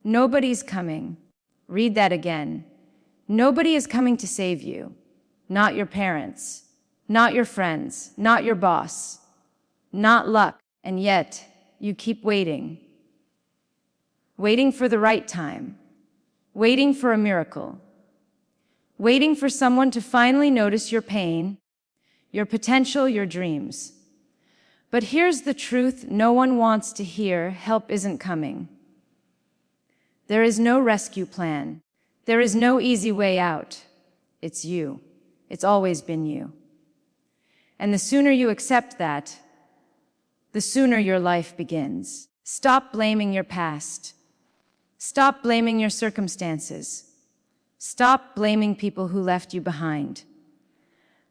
Nobody's coming. Read that again. Nobody is coming to save you. Not your parents, not your friends, not your boss, not luck. And yet, you keep waiting. Waiting for the right time. Waiting for a miracle. Waiting for someone to finally notice your pain, your potential, your dreams. But here's the truth no one wants to hear: help isn't coming. There is no rescue plan. There is no easy way out. It's you. It's always been you. And the sooner you accept that, the sooner your life begins. Stop blaming your past. Stop blaming your circumstances. Stop blaming people who left you behind.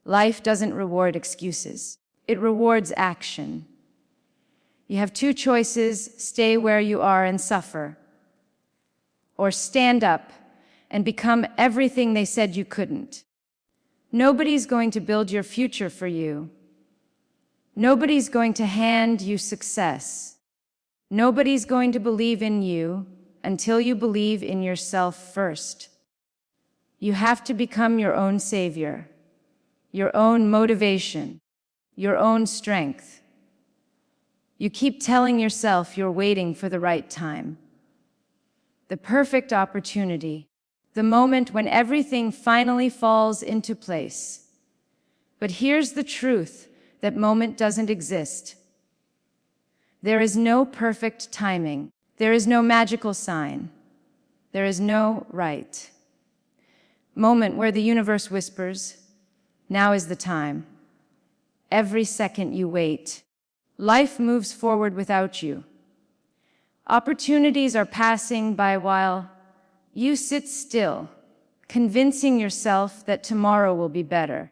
Life doesn't reward excuses. It rewards action. You have two choices: stay where you are and suffer, or stand up and become everything they said you couldn't. Nobody's going to build your future for you. Nobody's going to hand you success. Nobody's going to believe in you until you believe in yourself first. You have to become your own savior, your own motivation, your own strength. You keep telling yourself you're waiting for the right time, the perfect opportunity, the moment when everything finally falls into place. But here's the truth: that moment doesn't exist. There is no perfect timing. There is no magical sign. There is no right moment where the universe whispers, now is the time. Every second you wait, life moves forward without you. Opportunities are passing by while you sit still, convincing yourself that tomorrow will be better.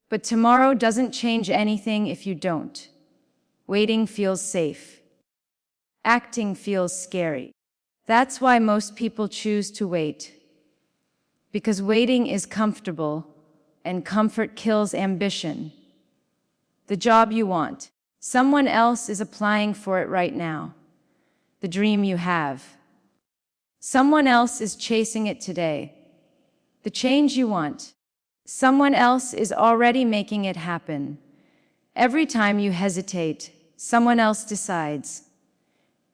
But tomorrow doesn't change anything if you don't. Waiting feels safe. Acting feels scary. That's why most people choose to wait. Because waiting is comfortable, and comfort kills ambition. The job you want, someone else is applying for it right now. The dream you have, someone else is chasing it today. The change you want, someone else is already making it happen. Every time you hesitate, someone else decides.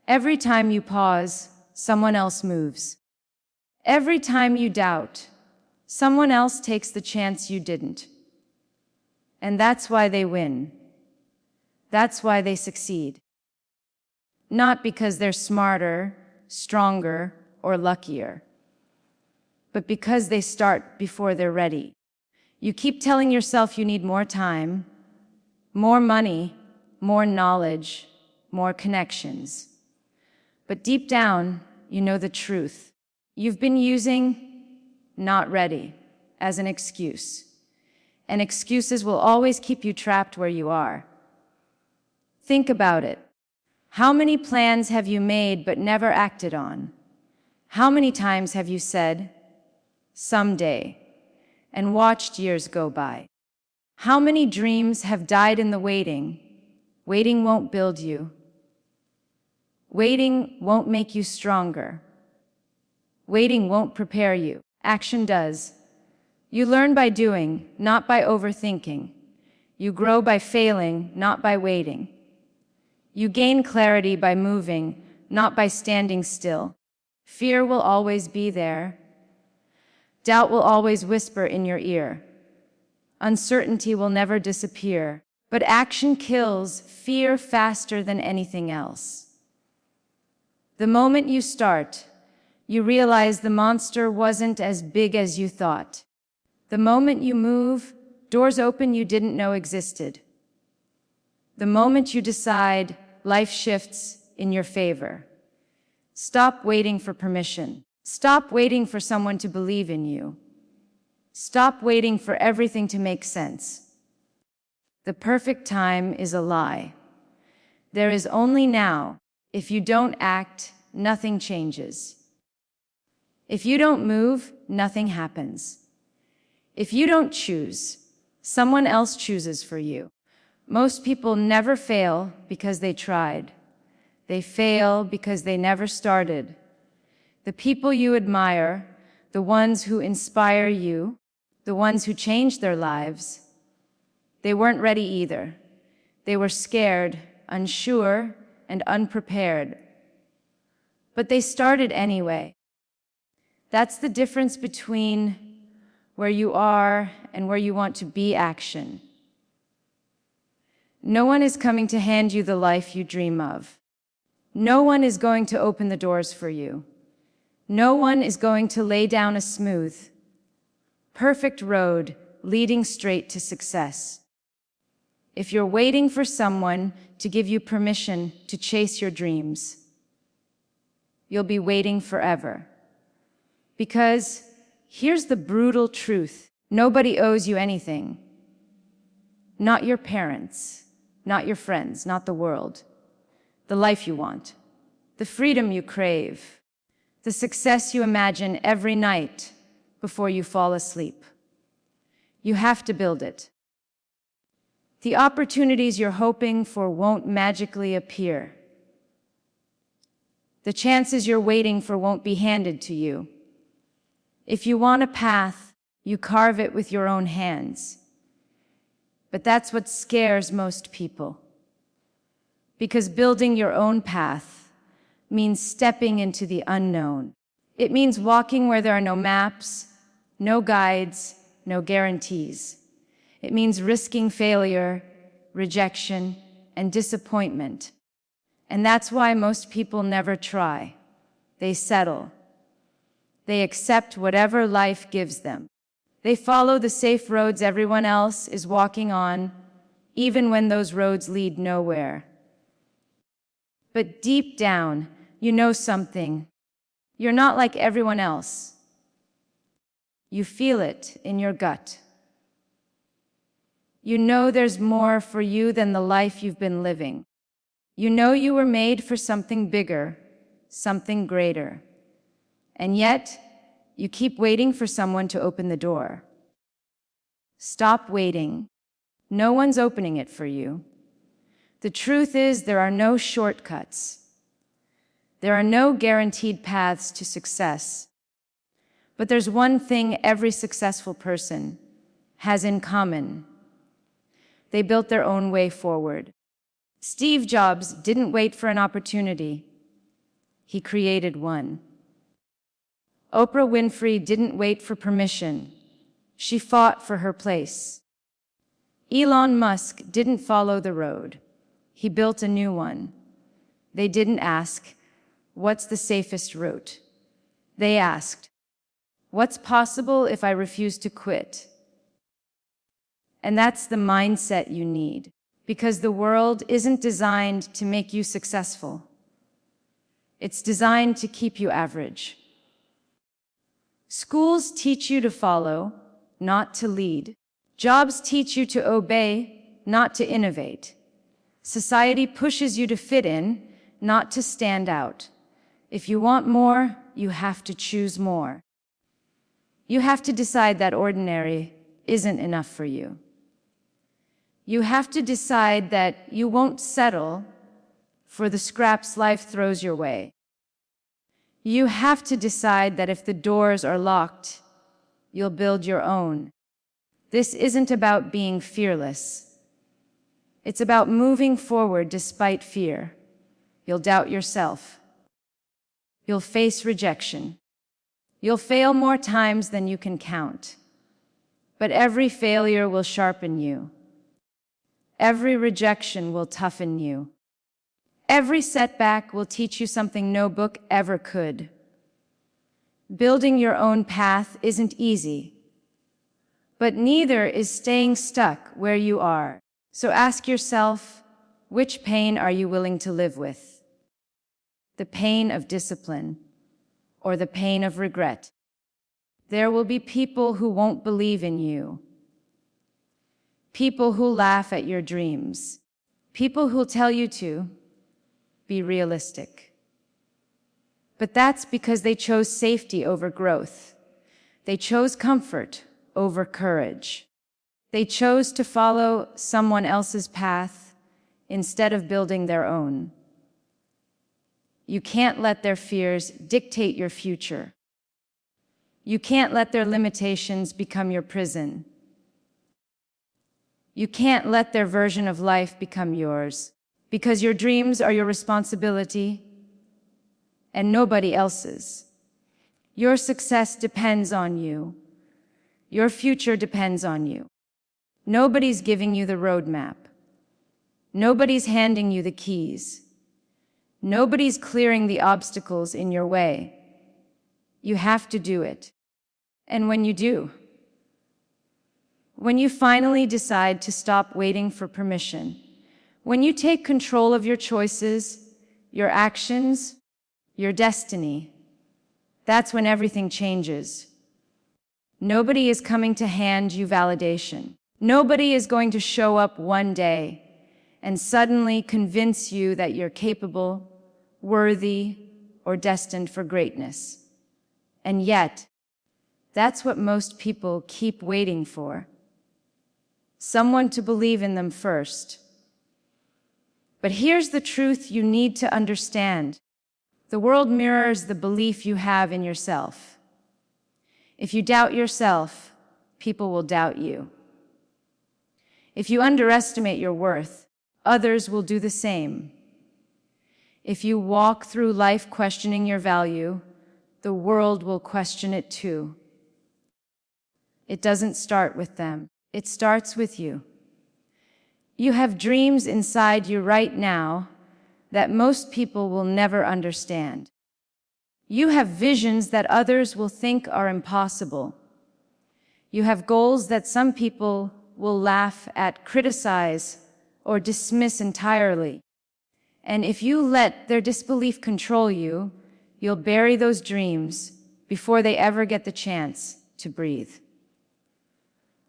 Every time you pause, someone else moves. Every time you doubt, someone else takes the chance you didn't. And that's why they win. That's why they succeed. Not because they're smarter, stronger, or luckier, but because they start before they're ready. You keep telling yourself you need more time, more money, more knowledge, more connections. But deep down, you know the truth. You've been using "not ready" as an excuse. And excuses will always keep you trapped where you are. Think about it. How many plans have you made but never acted on? How many times have you said, "someday," and watched years go by? How many dreams have died in the waiting? Waiting won't build you. Waiting won't make you stronger. Waiting won't prepare you. Action does. You learn by doing, not by overthinking. You grow by failing, not by waiting. You gain clarity by moving, not by standing still. Fear will always be there. Doubt will always whisper in your ear. Uncertainty will never disappear. But action kills fear faster than anything else. The moment you start, you realize the monster wasn't as big as you thought. The moment you move, doors open you didn't know existed. The moment you decide, life shifts in your favor. Stop waiting for permission. Stop waiting for someone to believe in you. Stop waiting for everything to make sense. The perfect time is a lie. There is only now. If you don't act, nothing changes. If you don't move, nothing happens. If you don't choose, someone else chooses for you. Most people never fail because they tried. They fail because they never started. The people you admire, the ones who inspire you, the ones who changed their lives, they weren't ready either. They were scared, unsure, and unprepared. But they started anyway. That's the difference between where you are and where you want to be action. No one is coming to hand you the life you dream of. No one is going to open the doors for you. No one is going to lay down a smooth, perfect road leading straight to success. If you're waiting for someone to give you permission to chase your dreams, you'll be waiting forever. Because here's the brutal truth. Nobody owes you anything. Not your parents, not your friends, not the world. The life you want, the freedom you crave, the success you imagine every night before you fall asleep. You have to build it. The opportunities you're hoping for won't magically appear. The chances you're waiting for won't be handed to you. If you want a path, you carve it with your own hands. But that's what scares most people. Because building your own path means stepping into the unknown. It means walking where there are no maps, no guides, no guarantees. It means risking failure, rejection, and disappointment. And that's why most people never try. They settle. They accept whatever life gives them. They follow the safe roads everyone else is walking on, even when those roads lead nowhere. But deep down, you know something. You're not like everyone else. You feel it in your gut. You know there's more for you than the life you've been living. You know you were made for something bigger, something greater. And yet, you keep waiting for someone to open the door. Stop waiting. No one's opening it for you. The truth is, there are no shortcuts. There are no guaranteed paths to success. But there's one thing every successful person has in common. They built their own way forward. Steve Jobs didn't wait for an opportunity. He created one. Oprah Winfrey didn't wait for permission. She fought for her place. Elon Musk didn't follow the road. He built a new one. They didn't ask, what's the safest route? They asked, what's possible if I refuse to quit? And that's the mindset you need, because the world isn't designed to make you successful. It's designed to keep you average. Schools teach you to follow, not to lead. Jobs teach you to obey, not to innovate. Society pushes you to fit in, not to stand out. If you want more, you have to choose more. You have to decide that ordinary isn't enough for you. You have to decide that you won't settle for the scraps life throws your way. You have to decide that if the doors are locked, you'll build your own. This isn't about being fearless. It's about moving forward despite fear. You'll doubt yourself. You'll face rejection. You'll fail more times than you can count. But every failure will sharpen you. Every rejection will toughen you. Every setback will teach you something no book ever could. Building your own path isn't easy, but neither is staying stuck where you are. So ask yourself, which pain are you willing to live with? The pain of discipline or the pain of regret? There will be people who won't believe in you. People who laugh at your dreams. People who'll tell you to be realistic. But that's because they chose safety over growth. They chose comfort over courage. They chose to follow someone else's path instead of building their own. You can't let their fears dictate your future. You can't let their limitations become your prison. You can't let their version of life become yours, because your dreams are your responsibility and nobody else's. Your success depends on you. Your future depends on you. Nobody's giving you the roadmap. Nobody's handing you the keys. Nobody's clearing the obstacles in your way. You have to do it. And when you do, when you finally decide to stop waiting for permission, when you take control of your choices, your actions, your destiny, that's when everything changes. Nobody is coming to hand you validation. Nobody is going to show up one day and suddenly convince you that you're capable, worthy, or destined for greatness. And yet, that's what most people keep waiting for. Someone to believe in them first. But here's the truth you need to understand. The world mirrors the belief you have in yourself. If you doubt yourself, people will doubt you. If you underestimate your worth, others will do the same. If you walk through life questioning your value, the world will question it too. It doesn't start with them. It starts with you. You have dreams inside you right now that most people will never understand. You have visions that others will think are impossible. You have goals that some people will laugh at, criticize, or dismiss entirely. And if you let their disbelief control you, you'll bury those dreams before they ever get the chance to breathe.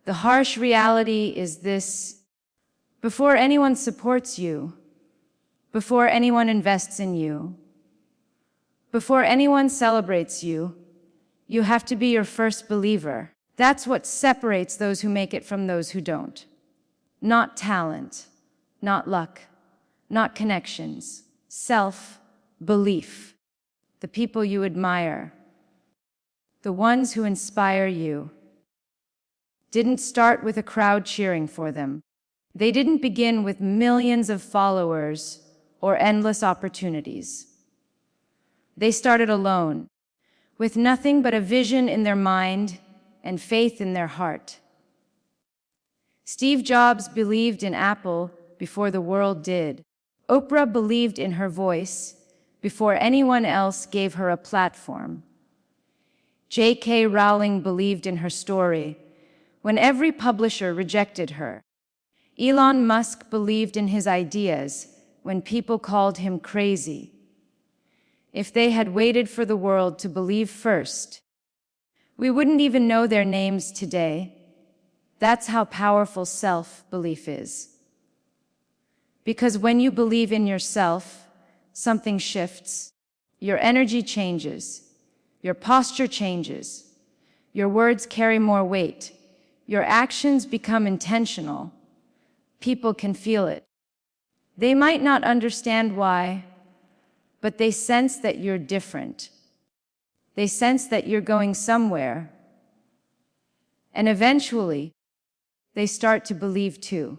The harsh reality is this: before anyone supports you, before anyone invests in you, before anyone celebrates you, you have to be your first believer. That's what separates those who make it from those who don't. Not talent, not luck, not connections, self-belief. The people you admire, the ones who inspire you, didn't start with a crowd cheering for them. They didn't begin with millions of followers or endless opportunities. They started alone, with nothing but a vision in their mind and faith in their heart. Steve Jobs believed in Apple before the world did. Oprah believed in her voice before anyone else gave her a platform. J.K. Rowling believed in her story when every publisher rejected her. Elon Musk believed in his ideas when people called him crazy. If they had waited for the world to believe first, we wouldn't even know their names today. That's how powerful self-belief is. Because when you believe in yourself, something shifts. Your energy changes. Your posture changes. Your words carry more weight. Your actions become intentional. People can feel it. They might not understand why, but they sense that you're different. They sense that you're going somewhere. And eventually, they start to believe too.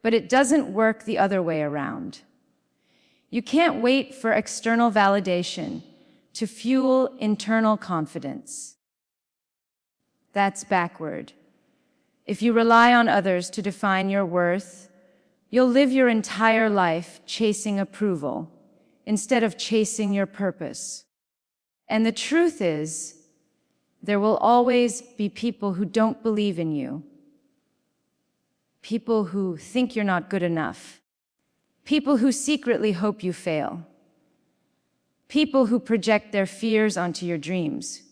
But it doesn't work the other way around. You can't wait for external validation to fuel internal confidence. That's backward. If you rely on others to define your worth, you'll live your entire life chasing approval instead of chasing your purpose. And the truth is, there will always be people who don't believe in you. People who think you're not good enough. People who secretly hope you fail. People who project their fears onto your dreams.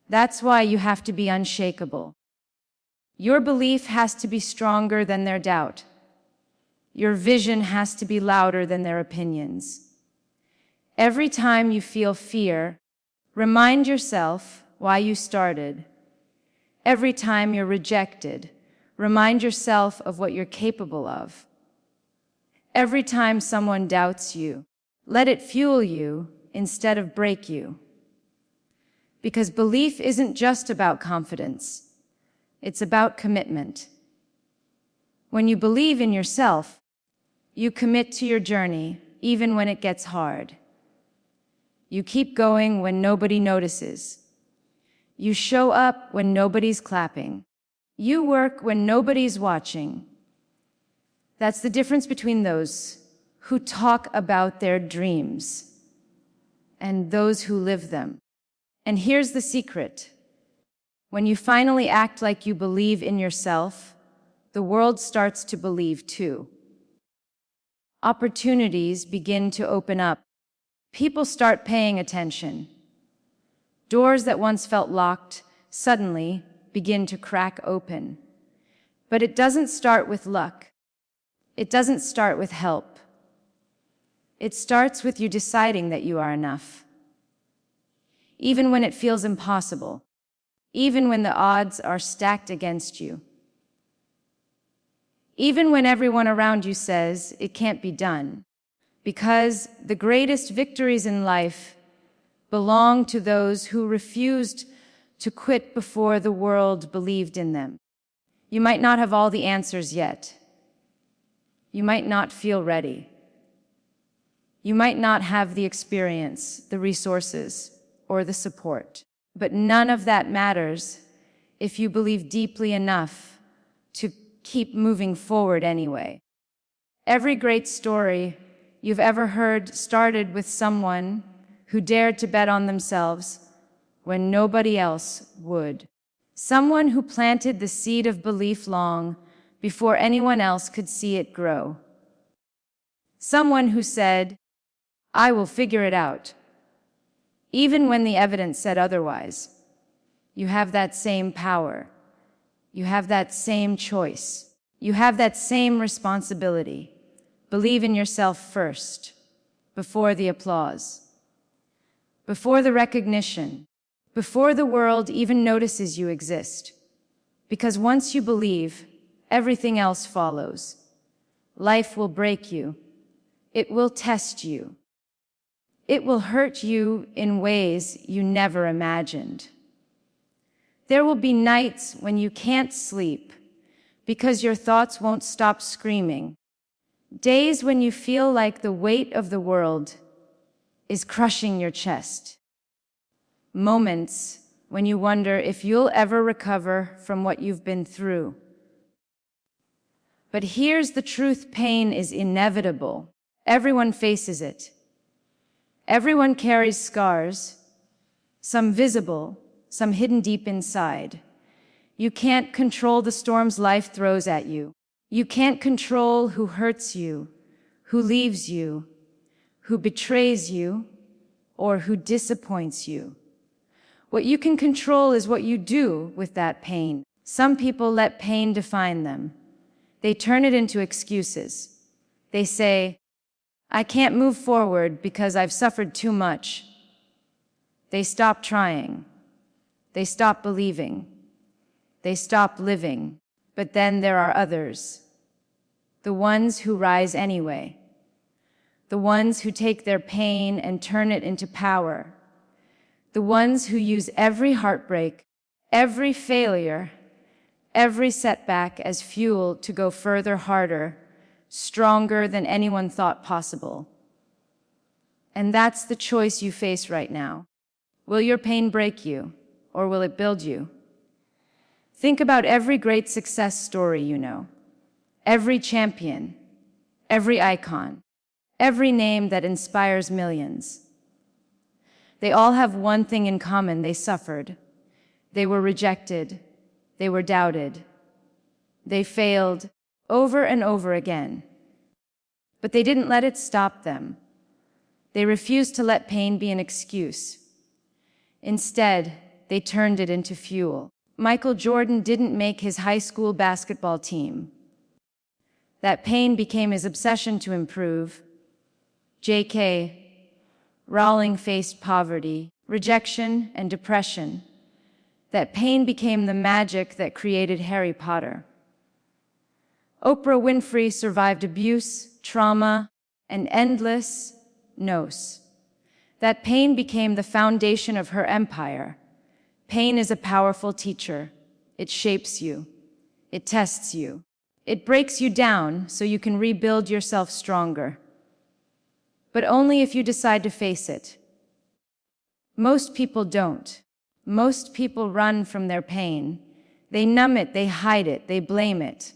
That's why you have to be unshakable. Your belief has to be stronger than their doubt. Your vision has to be louder than their opinions. Every time you feel fear, remind yourself why you started. Every time you're rejected, remind yourself of what you're capable of. Every time someone doubts you, Let it fuel you instead of break you. Because belief isn't just about confidence. It's about commitment. When you believe in yourself, you commit to your journey, even when it gets hard. You keep going when nobody notices. You show up when nobody's clapping. You work when nobody's watching. That's the difference between those who talk about their dreams and those who live them. And here's the secret. When you finally act like you believe in yourself, the world starts to believe too. Opportunities begin to open up. People start paying attention. Doors that once felt locked suddenly begin to crack open. But it doesn't start with luck. It doesn't start with help. It starts with you deciding that you are enough. Even when it feels impossible. Even when the odds are stacked against you. Even when everyone around you says it can't be done. Because the greatest victories in life belong to those who refused to quit before the world believed in them. You might not have all the answers yet. You might not feel ready. You might not have the experience, the resources, or the support. But none of that matters if you believe deeply enough to keep moving forward anyway. Every great story you've ever heard started with someone who dared to bet on themselves when nobody else would. Someone who planted the seed of belief long before anyone else could see it grow. Someone who said, "I will figure it out," even when the evidence said otherwise. You have that same power. You have that same choice. You have that same responsibility. Believe in yourself first, before the applause, before the recognition, before the world even notices you exist. Because once you believe, everything else follows. Life will break you. It will test you. It will hurt you in ways you never imagined. There will be nights when you can't sleep because your thoughts won't stop screaming. Days when you feel like the weight of the world is crushing your chest. Moments when you wonder if you'll ever recover from what you've been through. But here's the truth: pain is inevitable. Everyone faces it. Everyone carries scars, some visible, some hidden deep inside. You can't control the storms life throws at you. You can't control who hurts you, who leaves you, who betrays you, or who disappoints you. What you can control is what you do with that pain. Some people let pain define them. They turn it into excuses. They say, "I can't move forward because I've suffered too much." They stop trying. They stop believing. They stop living. But then there are others. The ones who rise anyway. The ones who take their pain and turn it into power. The ones who use every heartbreak, every failure, every setback as fuel to go further, harder, stronger than anyone thought possible. And that's the choice you face right now. Will your pain break you, or will it build you? Think about every great success story you know. Every champion, every icon, every name that inspires millions. They all have one thing in common: they suffered. They were rejected. They were doubted. They failed over and over again. But they didn't let it stop them. They refused to let pain be an excuse. Instead, they turned it into fuel. Michael Jordan didn't make his high school basketball team. That pain became his obsession to improve. J.K. Rowling faced poverty, rejection, and depression. That pain became the magic that created Harry Potter. Oprah Winfrey survived abuse, trauma, and endless nos. That pain became the foundation of her empire. Pain is a powerful teacher. It shapes you. It tests you. It breaks you down so you can rebuild yourself stronger. But only if you decide to face it. Most people don't. Most people run from their pain. They numb it, they hide it, they blame it.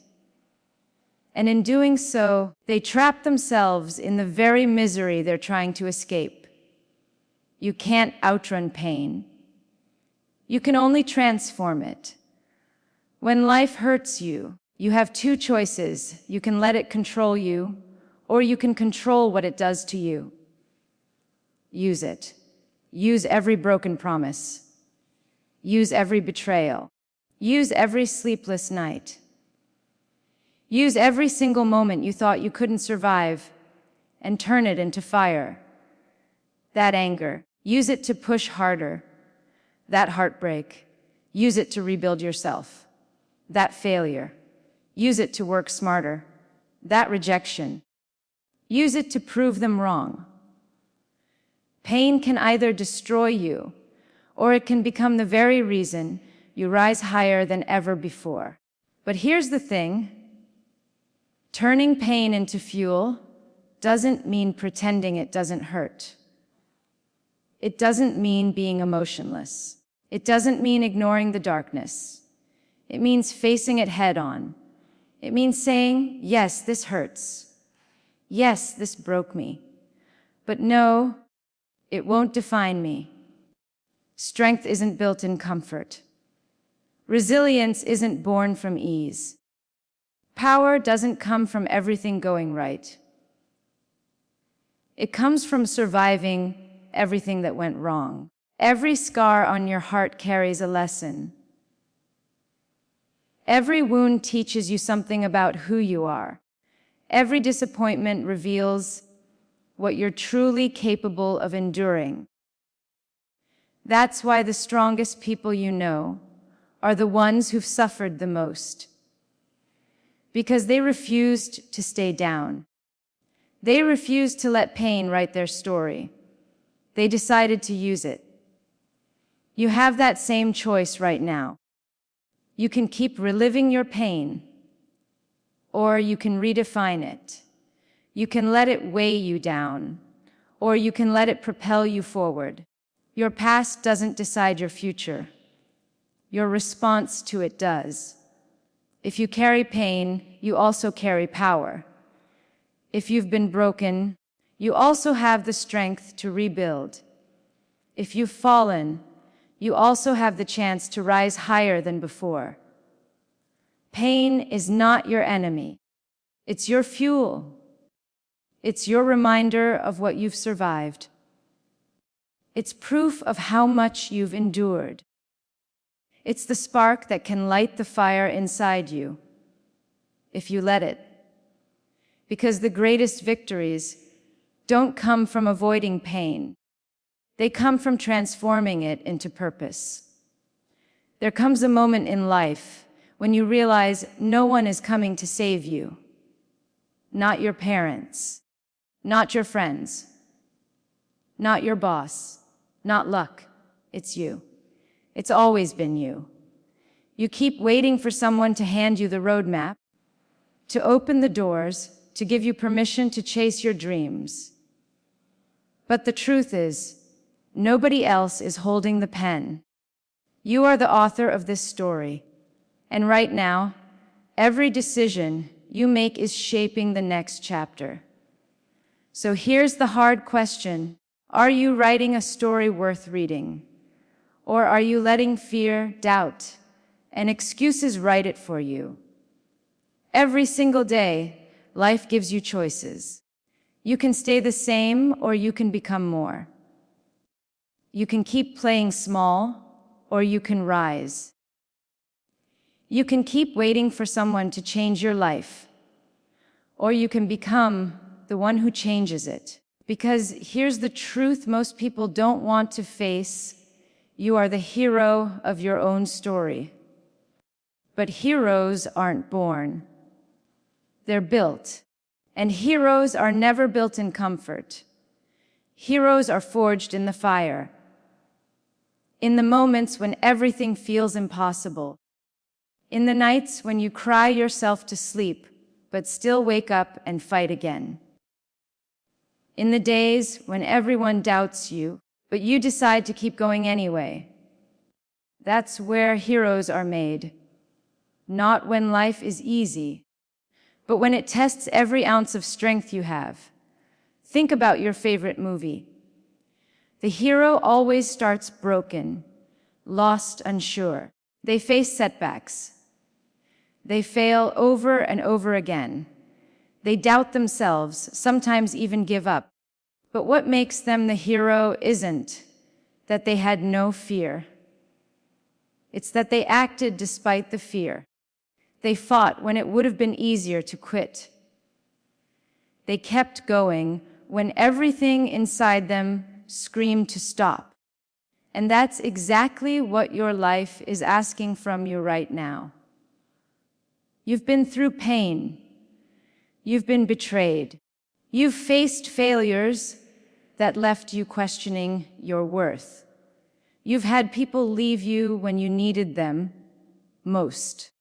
And in doing so, they trap themselves in the very misery they're trying to escape. You can't outrun pain. You can only transform it. When life hurts you, you have two choices. You can let it control you, or you can control what it does to you. Use it. Use every broken promise. Use every betrayal. Use every sleepless night. Use every single moment you thought you couldn't survive and turn it into fire. That anger, use it to push harder. That heartbreak, use it to rebuild yourself. That failure, use it to work smarter. That rejection, use it to prove them wrong. Pain can either destroy you, or it can become the very reason you rise higher than ever before. But here's the thing. Turning pain into fuel doesn't mean pretending it doesn't hurt. It doesn't mean being emotionless. It doesn't mean ignoring the darkness. It means facing it head on. It means saying, yes, this hurts. Yes, this broke me. But no, it won't define me. Strength isn't built in comfort. Resilience isn't born from ease. Power doesn't come from everything going right. It comes from surviving everything that went wrong. Every scar on your heart carries a lesson. Every wound teaches you something about who you are. Every disappointment reveals what you're truly capable of enduring. That's why the strongest people you know are the ones who've suffered the most. Because they refused to stay down. They refused to let pain write their story. They decided to use it. You have that same choice right now. You can keep reliving your pain, or you can redefine it. You can let it weigh you down, or you can let it propel you forward. Your past doesn't decide your future. Your response to it does. If you carry pain, you also carry power. If you've been broken, you also have the strength to rebuild. If you've fallen, you also have the chance to rise higher than before. Pain is not your enemy. It's your fuel. It's your reminder of what you've survived. It's proof of how much you've endured. It's the spark that can light the fire inside you, if you let it. Because the greatest victories don't come from avoiding pain. They come from transforming it into purpose. There comes a moment in life when you realize no one is coming to save you. Not your parents, not your friends, not your boss, not luck. It's you. It's always been you. You keep waiting for someone to hand you the roadmap, to open the doors, to give you permission to chase your dreams. But the truth is, nobody else is holding the pen. You are the author of this story. And right now, every decision you make is shaping the next chapter. So here's the hard question. Are you writing a story worth reading? Or are you letting fear, doubt, and excuses write it for you? Every single day, life gives you choices. You can stay the same or you can become more. You can keep playing small or you can rise. You can keep waiting for someone to change your life, or you can become the one who changes it. Because here's the truth most people don't want to face. You are the hero of your own story. But heroes aren't born. They're built. And heroes are never built in comfort. Heroes are forged in the fire, in the moments when everything feels impossible, in the nights when you cry yourself to sleep, but still wake up and fight again. In the days when everyone doubts you, but you decide to keep going anyway. That's where heroes are made. Not when life is easy, but when it tests every ounce of strength you have. Think about your favorite movie. The hero always starts broken, lost, unsure. They face setbacks. They fail over and over again. They doubt themselves, sometimes even give up. But what makes them the hero isn't that they had no fear. It's that they acted despite the fear. They fought when it would have been easier to quit. They kept going when everything inside them screamed to stop. And that's exactly what your life is asking from you right now. You've been through pain. You've been betrayed. You've faced failures that left you questioning your worth. You've had people leave you when you needed them most.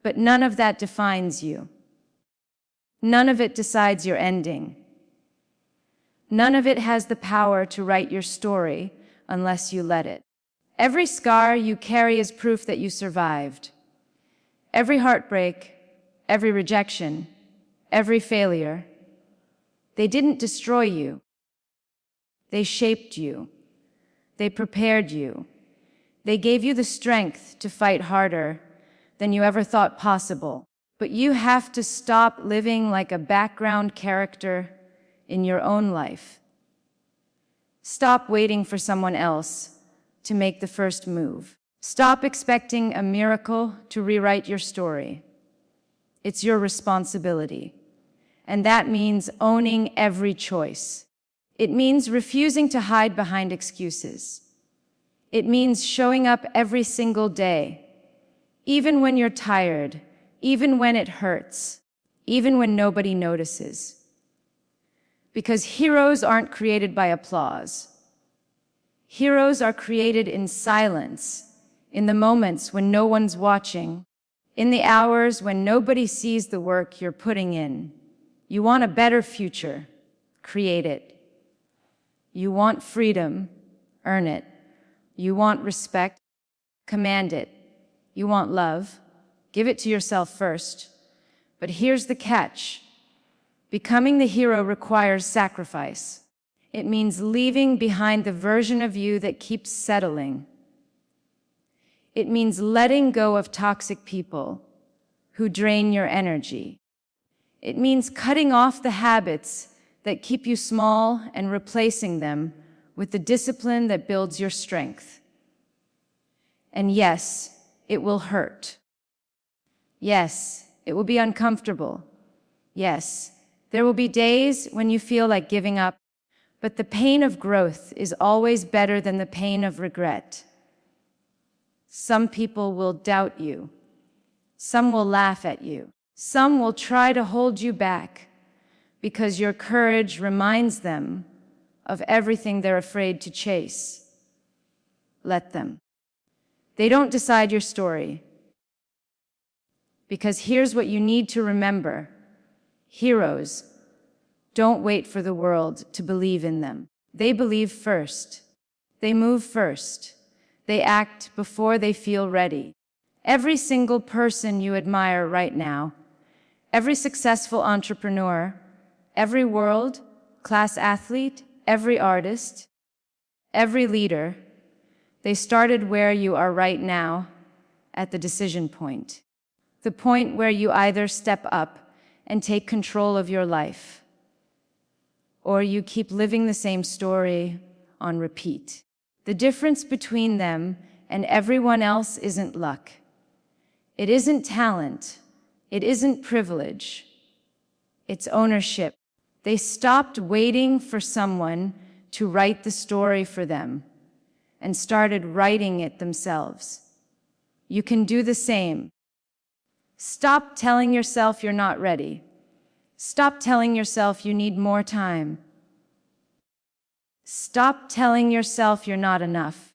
But none of that defines you. None of it decides your ending. None of it has the power to write your story unless you let it. Every scar you carry is proof that you survived. Every heartbreak, every rejection, every failure, they didn't destroy you. They shaped you. They prepared you. They gave you the strength to fight harder than you ever thought possible. But you have to stop living like a background character in your own life. Stop waiting for someone else to make the first move. Stop expecting a miracle to rewrite your story. It's your responsibility. And that means owning every choice. It means refusing to hide behind excuses. It means showing up every single day, even when you're tired, even when it hurts, even when nobody notices. Because heroes aren't created by applause. Heroes are created in silence, in the moments when no one's watching, in the hours when nobody sees the work you're putting in. You want a better future? Create it. You want freedom? Earn it. You want respect? Command it. You want love? Give it to yourself first. But here's the catch. Becoming the hero requires sacrifice. It means leaving behind the version of you that keeps settling. It means letting go of toxic people who drain your energy. It means cutting off the habits that keep you small and replacing them with the discipline that builds your strength. And yes, it will hurt. Yes, it will be uncomfortable. Yes, there will be days when you feel like giving up, but the pain of growth is always better than the pain of regret. Some people will doubt you. Some will laugh at you. Some will try to hold you back because your courage reminds them of everything they're afraid to chase. Let them. They don't decide your story. Because here's what you need to remember. Heroes don't wait for the world to believe in them. They believe first. They move first. They act before they feel ready. Every single person you admire right now, every successful entrepreneur, every world-class athlete, every artist, every leader, they started where you are right now, at the decision point. The point where you either step up and take control of your life, or you keep living the same story on repeat. The difference between them and everyone else isn't luck. It isn't talent. It isn't privilege. It's ownership. They stopped waiting for someone to write the story for them and started writing it themselves. You can do the same. Stop telling yourself you're not ready. Stop telling yourself you need more time. Stop telling yourself you're not enough,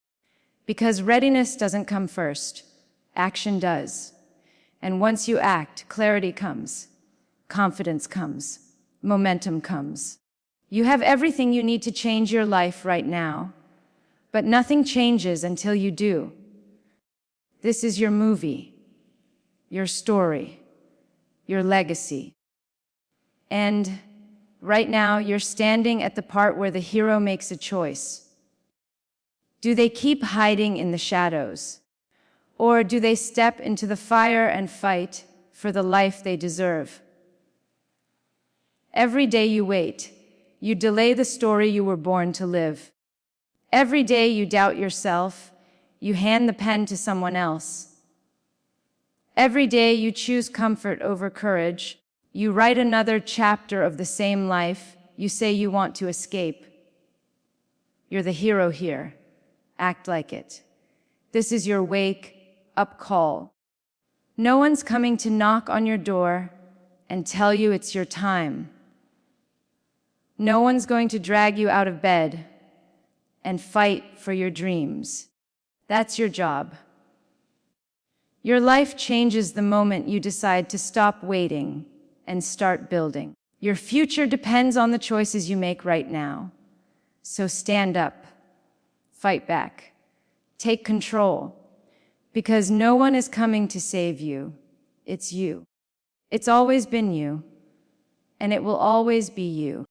because readiness doesn't come first. Action does. And once you act, clarity comes, confidence comes, momentum comes. You have everything you need to change your life right now, but nothing changes until you do. This is your movie, your story, your legacy. And right now, you're standing at the part where the hero makes a choice. Do they keep hiding in the shadows? Or do they step into the fire and fight for the life they deserve? Every day you wait, you delay the story you were born to live. Every day you doubt yourself, you hand the pen to someone else. Every day you choose comfort over courage, you write another chapter of the same life you say you want to escape. You're the hero here. Act like it. This is your wake-up call. No one's coming to knock on your door and tell you it's your time. No one's going to drag you out of bed and fight for your dreams. That's your job. Your life changes the moment you decide to stop waiting and start building. Your future depends on the choices you make right now. So stand up, fight back, take control, because no one is coming to save you. It's you. It's always been you, and it will always be you.